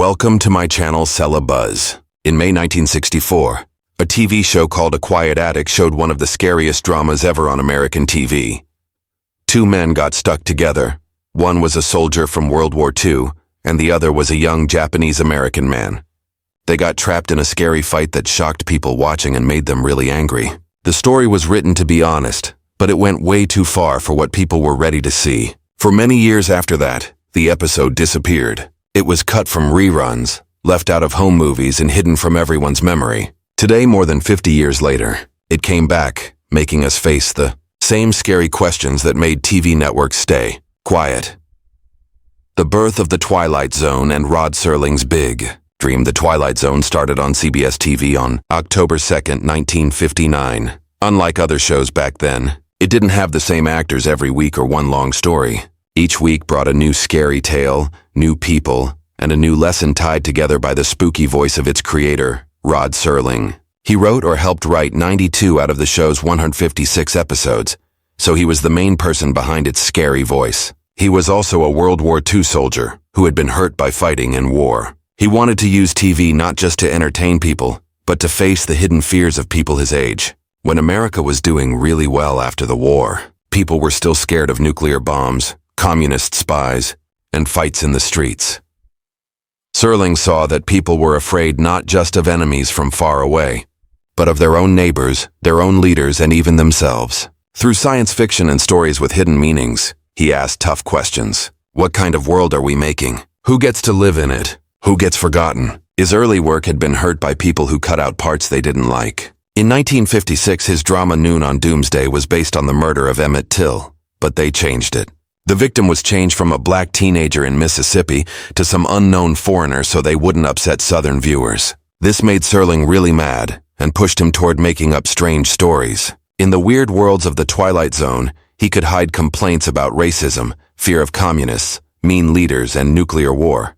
Welcome to my channel Sell a Buzz. In May 1964, a TV show called A Quiet Attic showed one of the scariest dramas ever on American TV. Two men got stuck together. One was a soldier from World War II, and the other was a young Japanese-American man. They got trapped in a scary fight that shocked people watching and made them really angry. The story was written to be honest, but it went way too far for what people were ready to see. For many years after that, the episode disappeared. It was cut from reruns, left out of home movies, and hidden from everyone's memory. Today, more than 50 years later, it came back, making us face the same scary questions that made TV networks stay quiet. The birth of the Twilight Zone and Rod Serling's big dream. The Twilight Zone started on CBS TV on October 2nd, 1959. Unlike other shows back then, it didn't have the same actors every week or one long story. Each week brought a new scary tale, new people, and a new lesson tied together by the spooky voice of its creator, Rod Serling. He wrote or helped write 92 out of the show's 156 episodes, so he was the main person behind its scary voice. He was also a World War II soldier who had been hurt by fighting in war. He wanted to use TV not just to entertain people, but to face the hidden fears of people his age. When America was doing really well after the war, people were still scared of nuclear bombs, communist spies, and fights in the streets. Serling saw that people were afraid not just of enemies from far away, but of their own neighbors, their own leaders, and even themselves. Through science fiction and stories with hidden meanings, he asked tough questions. What kind of world are we making? Who gets to live in it? Who gets forgotten? His early work had been hurt by people who cut out parts they didn't like. In 1956, his drama Noon on Doomsday was based on the murder of Emmett Till, but they changed it. The victim was changed from a black teenager in Mississippi to some unknown foreigner so they wouldn't upset Southern viewers. This made Serling really mad and pushed him toward making up strange stories. In the weird worlds of the Twilight Zone, he could hide complaints about racism, fear of communists, mean leaders, and nuclear war.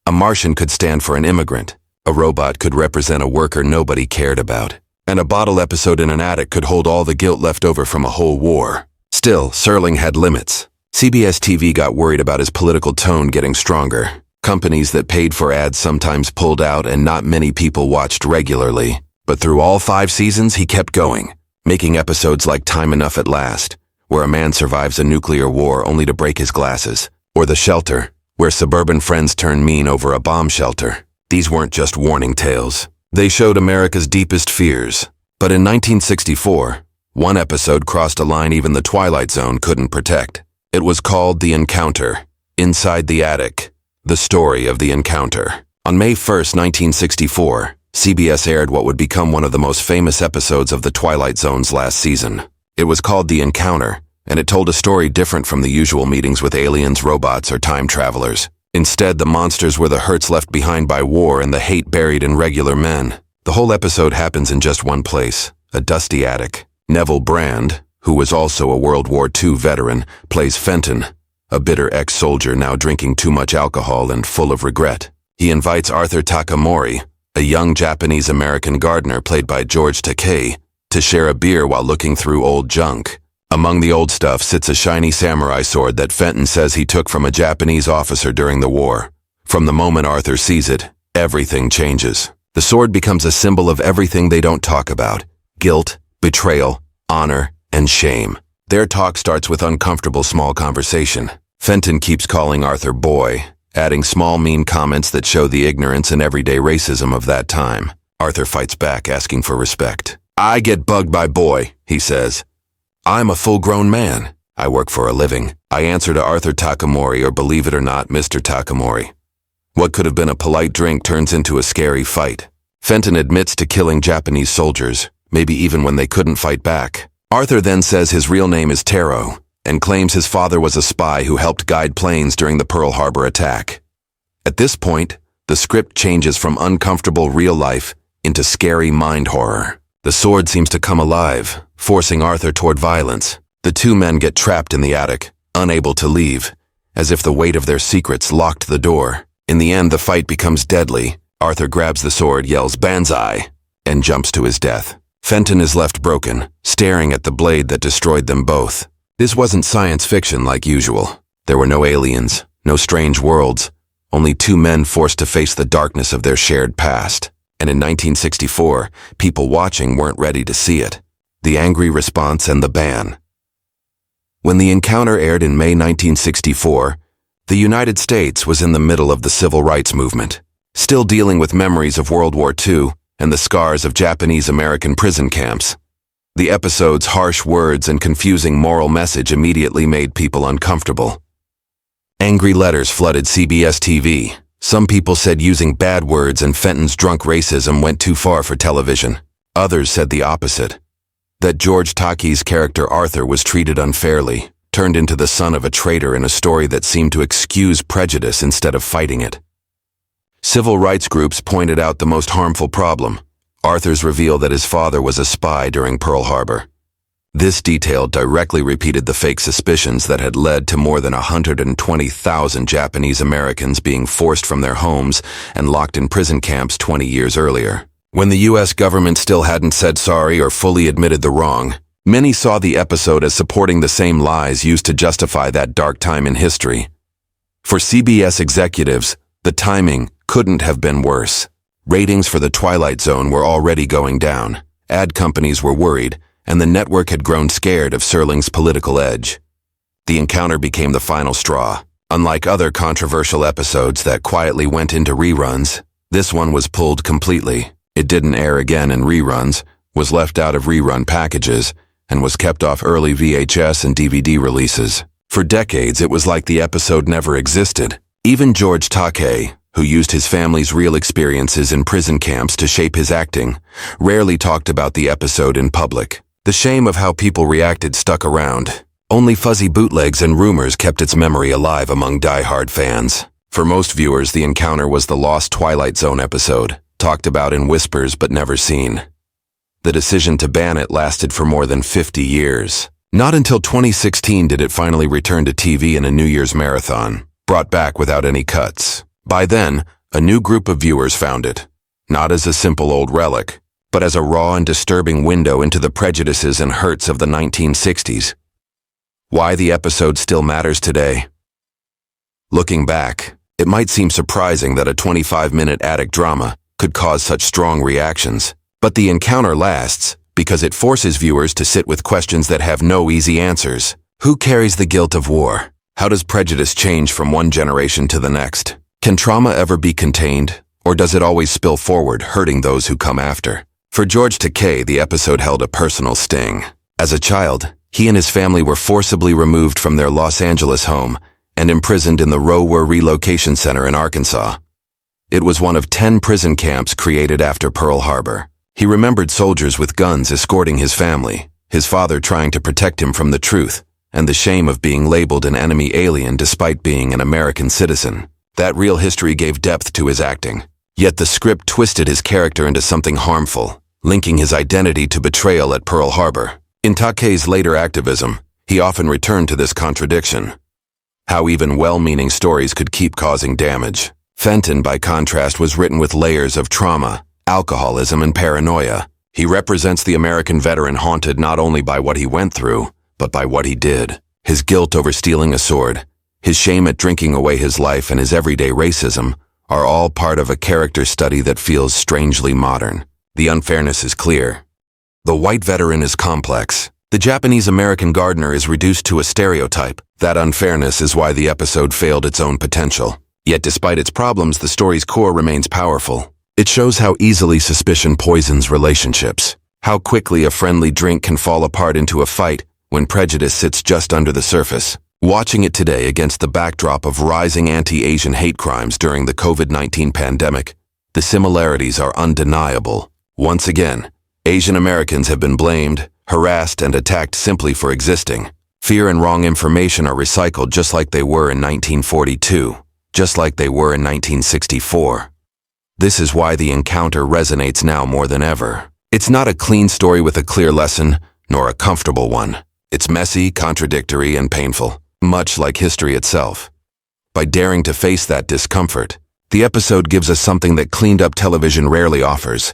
A Martian could stand for an immigrant. A robot could represent a worker nobody cared about. And a bottle episode in an attic could hold all the guilt left over from a whole war. Still, Serling had limits. CBS TV got worried about his political tone getting stronger. Companies that paid for ads sometimes pulled out, and not many people watched regularly. But through all 5 seasons, he kept going, making episodes like Time Enough at Last, where a man survives a nuclear war only to break his glasses, or The Shelter, where suburban friends turn mean over a bomb shelter. These weren't just warning tales. They showed America's deepest fears. But in 1964, one episode crossed a line even the Twilight Zone couldn't protect. It was called The Encounter, Inside the Attic, the story of the encounter. On May 1st, 1964, CBS aired what would become one of the most famous episodes of the Twilight Zone's last season. It was called The Encounter, and it told a story different from the usual meetings with aliens, robots, or time travelers. Instead, the monsters were the hurts left behind by war and the hate buried in regular men. The whole episode happens in just one place, a dusty attic. Neville Brand, who was also a World War II veteran, plays Fenton, a bitter ex-soldier now drinking too much alcohol and full of regret. He invites Arthur Takamori, a young Japanese-American gardener played by George Takei, to share a beer while looking through old junk. Among the old stuff sits a shiny samurai sword that Fenton says he took from a Japanese officer during the war. From the moment Arthur sees it, everything changes. The sword becomes a symbol of everything they don't talk about: guilt, betrayal, honor, and shame. Their talk starts with uncomfortable small conversation. Fenton keeps calling Arthur boy, adding small mean comments that show the ignorance and everyday racism of that time. Arthur fights back, asking for respect. "I get bugged by boy," he says. "I'm a full-grown man. I work for a living. I answer to Arthur Takamori, or believe it or not, Mr. Takamori." What could have been a polite drink turns into a scary fight. Fenton admits to killing Japanese soldiers, maybe even when they couldn't fight back. Arthur then says his real name is Taro, and claims his father was a spy who helped guide planes during the Pearl Harbor attack. At this point, the script changes from uncomfortable real life into scary mind horror. The sword seems to come alive, forcing Arthur toward violence. The two men get trapped in the attic, unable to leave, as if the weight of their secrets locked the door. In the end, the fight becomes deadly. Arthur grabs the sword, yells "Banzai," and jumps to his death. Fenton is left broken, staring at the blade that destroyed them both. This wasn't science fiction like usual. There were no aliens, no strange worlds, only two men forced to face the darkness of their shared past. And in 1964, people watching weren't ready to see it. The angry response and the ban. When The Encounter aired in May 1964, the United States was in the middle of the civil rights movement, still dealing with memories of World War II and the scars of Japanese-American prison camps. The episode's harsh words and confusing moral message immediately made people uncomfortable. Angry letters flooded CBS TV. Some people said using bad words and Fenton's drunk racism went too far for television. Others said the opposite, that George Takei's character Arthur was treated unfairly, turned into the son of a traitor in a story that seemed to excuse prejudice instead of fighting it. Civil rights groups pointed out the most harmful problem: Arthur's reveal that his father was a spy during Pearl Harbor. This detail directly repeated the fake suspicions that had led to more than 120,000 Japanese Americans being forced from their homes and locked in prison camps 20 years earlier. When the U.S. government still hadn't said sorry or fully admitted the wrong, many saw the episode as supporting the same lies used to justify that dark time in history. For CBS executives, the timing couldn't have been worse. Ratings for the Twilight Zone were already going down. Ad companies were worried, and the network had grown scared of Serling's political edge. The Encounter became the final straw. Unlike other controversial episodes that quietly went into reruns, this one was pulled completely. It didn't air again in reruns, was left out of rerun packages, and was kept off early VHS and DVD releases. For decades, it was like the episode never existed. Even George Takei, who used his family's real experiences in prison camps to shape his acting, rarely talked about the episode in public. The shame of how people reacted stuck around. Only fuzzy bootlegs and rumors kept its memory alive among die-hard fans. For most viewers, The Encounter was the lost Twilight Zone episode, talked about in whispers but never seen. The decision to ban it lasted for more than 50 years. Not until 2016 did it finally return to TV in a New Year's marathon, brought back without any cuts. By then, a new group of viewers found it, not as a simple old relic, but as a raw and disturbing window into the prejudices and hurts of the 1960s. Why the episode still matters today? Looking back, it might seem surprising that a 25-minute attic drama could cause such strong reactions, but The Encounter lasts because it forces viewers to sit with questions that have no easy answers. Who carries the guilt of war? How does prejudice change from one generation to the next? Can trauma ever be contained, or does it always spill forward, hurting those who come after? For George Takei, the episode held a personal sting. As a child, he and his family were forcibly removed from their Los Angeles home and imprisoned in the Rower Relocation Center in Arkansas. It was one of 10 prison camps created after Pearl Harbor. He remembered soldiers with guns escorting his family, his father trying to protect him from the truth, and the shame of being labeled an enemy alien despite being an American citizen. That real history gave depth to his acting. Yet the script twisted his character into something harmful, linking his identity to betrayal at Pearl Harbor. In Takei's later activism, he often returned to this contradiction. How even well-meaning stories could keep causing damage. Fenton, by contrast, was written with layers of trauma, alcoholism, and paranoia. He represents the American veteran haunted not only by what he went through, but by what he did. His guilt over stealing a sword, his shame at drinking away his life, and his everyday racism are all part of a character study that feels strangely modern. The unfairness is clear. The white veteran is complex. The Japanese-American gardener is reduced to a stereotype. That unfairness is why the episode failed its own potential. Yet despite its problems, the story's core remains powerful. It shows how easily suspicion poisons relationships, how quickly a friendly drink can fall apart into a fight when prejudice sits just under the surface. Watching it today against the backdrop of rising anti-Asian hate crimes during the COVID-19 pandemic, the similarities are undeniable. Once again, Asian Americans have been blamed, harassed, and attacked simply for existing. Fear and wrong information are recycled just like they were in 1942, just like they were in 1964. This is why The Encounter resonates now more than ever. It's not a clean story with a clear lesson, nor a comfortable one. It's messy, contradictory, and painful, much like history itself. By daring to face that discomfort, the episode gives us something that cleaned-up television rarely offers: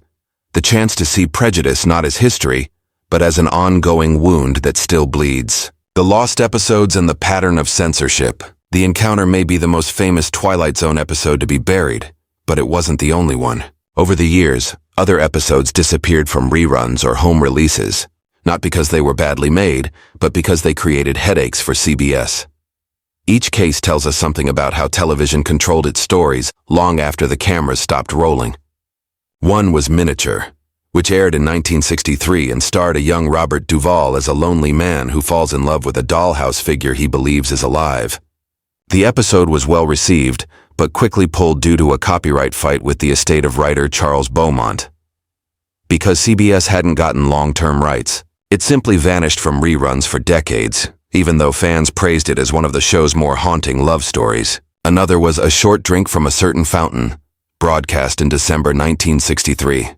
the chance to see prejudice not as history, but as an ongoing wound that still bleeds. The lost episodes and the pattern of censorship. The encounter may be the most famous Twilight Zone episode to be buried, but it wasn't the only one. Over the years, other episodes disappeared from reruns or home releases, not because they were badly made, but because they created headaches for CBS. Each case tells us something about how television controlled its stories long after the cameras stopped rolling. One was Miniature, which aired in 1963 and starred a young Robert Duvall as a lonely man who falls in love with a dollhouse figure he believes is alive. The episode was well received, but quickly pulled due to a copyright fight with the estate of writer Charles Beaumont. Because CBS hadn't gotten long-term rights, it simply vanished from reruns for decades, even though fans praised it as one of the show's more haunting love stories. Another was A Short Drink from a Certain Fountain, broadcast in December 1963.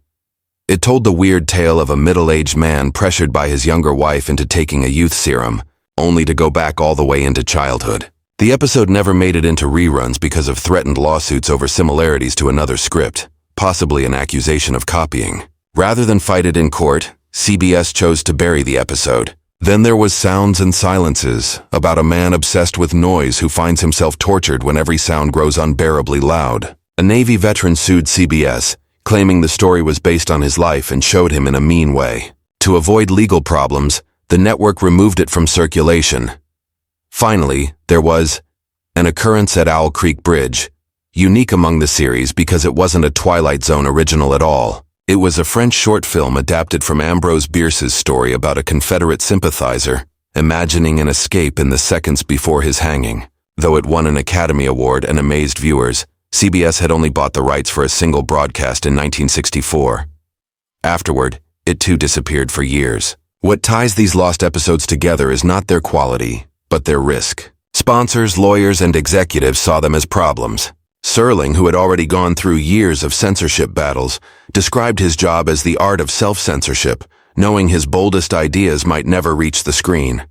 It told the weird tale of a middle-aged man pressured by his younger wife into taking a youth serum, only to go back all the way into childhood. The episode never made it into reruns because of threatened lawsuits over similarities to another script, possibly an accusation of copying. Rather than fight it in court, CBS chose to bury the episode. Then there was Sounds and Silences, about a man obsessed with noise who finds himself tortured when every sound grows unbearably loud. A Navy veteran sued CBS, claiming the story was based on his life and showed him in a mean way. To avoid legal problems, the network removed it from circulation. Finally, there was An Occurrence at Owl Creek Bridge, unique among the series because it wasn't a Twilight Zone original at all. It was a French short film adapted from Ambrose Bierce's story about a Confederate sympathizer, imagining an escape in the seconds before his hanging. Though it won an Academy Award and amazed viewers, CBS had only bought the rights for a single broadcast in 1964. Afterward, it too disappeared for years. What ties these lost episodes together is not their quality, but their risk. Sponsors, lawyers, and executives saw them as problems. Serling, who had already gone through years of censorship battles, described his job as the art of self-censorship, knowing his boldest ideas might never reach the screen.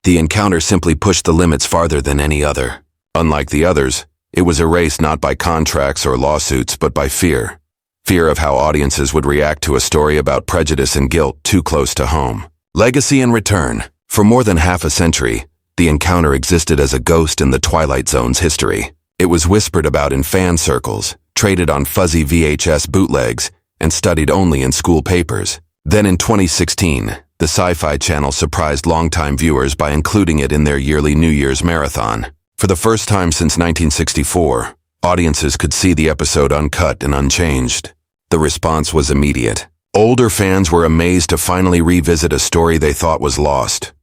The encounter simply pushed the limits farther than any other. Unlike the others, it was erased not by contracts or lawsuits, but by fear. Fear of how audiences would react to a story about prejudice and guilt too close to home. Legacy and return. For more than half a century, the encounter existed as a ghost in the Twilight Zone's history. It was whispered about in fan circles, traded on fuzzy VHS bootlegs, and studied only in school papers. Then in 2016, the Sci-Fi Channel surprised longtime viewers by including it in their yearly New Year's marathon. For the first time since 1964, audiences could see the episode uncut and unchanged. The response was immediate. Older fans were amazed to finally revisit a story they thought was lost.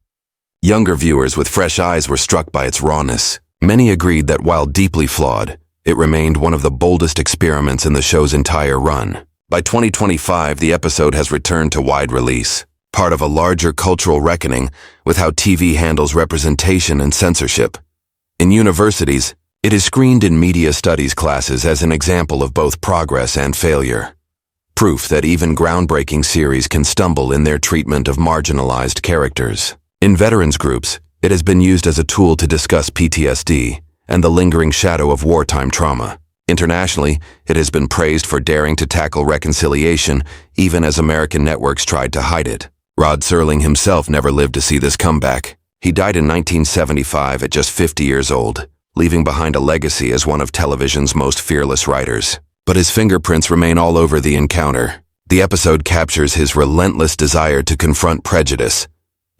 Younger viewers with fresh eyes were struck by its rawness. Many agreed that while deeply flawed, it remained one of the boldest experiments in the show's entire run. By 2025, the episode has returned to wide release, part of a larger cultural reckoning with how TV handles representation and censorship. In universities, it is screened in media studies classes as an example of both progress and failure. Proof that even groundbreaking series can stumble in their treatment of marginalized characters. In veterans groups, it has been used as a tool to discuss PTSD and the lingering shadow of wartime trauma. Internationally, it has been praised for daring to tackle reconciliation, even as American networks tried to hide it. Rod Serling himself never lived to see this comeback. He died in 1975 at just 50 years old, leaving behind a legacy as one of television's most fearless writers. But his fingerprints remain all over the encounter. The episode captures his relentless desire to confront prejudice,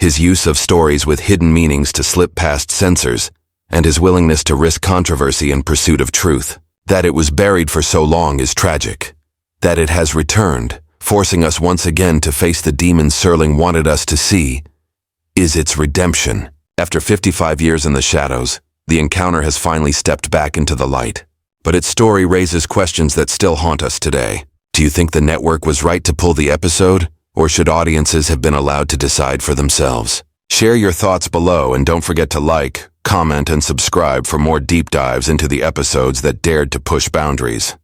his use of stories with hidden meanings to slip past censors, and his willingness to risk controversy in pursuit of truth. That it was buried for so long is tragic. That it has returned, forcing us once again to face the demons Serling wanted us to see, is its redemption. After 55 years in the shadows, the encounter has finally stepped back into the light. But its story raises questions that still haunt us today. Do you think the network was right to pull the episode? Or should audiences have been allowed to decide for themselves? Share your thoughts below and don't forget to like, comment, and subscribe for more deep dives into the episodes that dared to push boundaries.